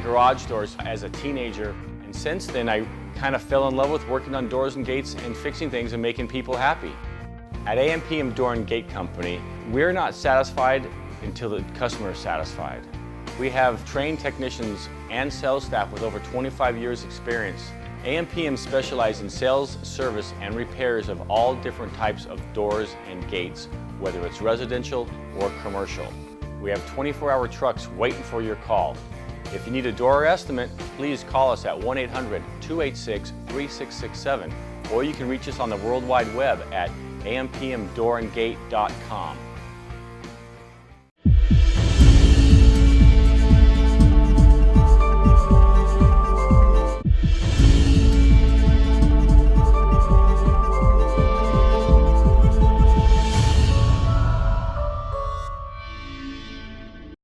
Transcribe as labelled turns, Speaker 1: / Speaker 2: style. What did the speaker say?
Speaker 1: garage doors as a teenager, and since then I kind of fell in love with working on doors and gates and fixing things and making people happy. At AM/PM Door and Gate Company, we're not satisfied until the customer is satisfied. We have trained technicians and sales staff with over 25 years experience. AM/PM specializes in sales, service, and repairs of all different types of doors and gates, whether it's residential or commercial. We have 24-hour trucks waiting for your call. If you need a door estimate, please call us at 1-800-286-3667, or you can reach us on the World Wide Web at ampmdoorandgate.com.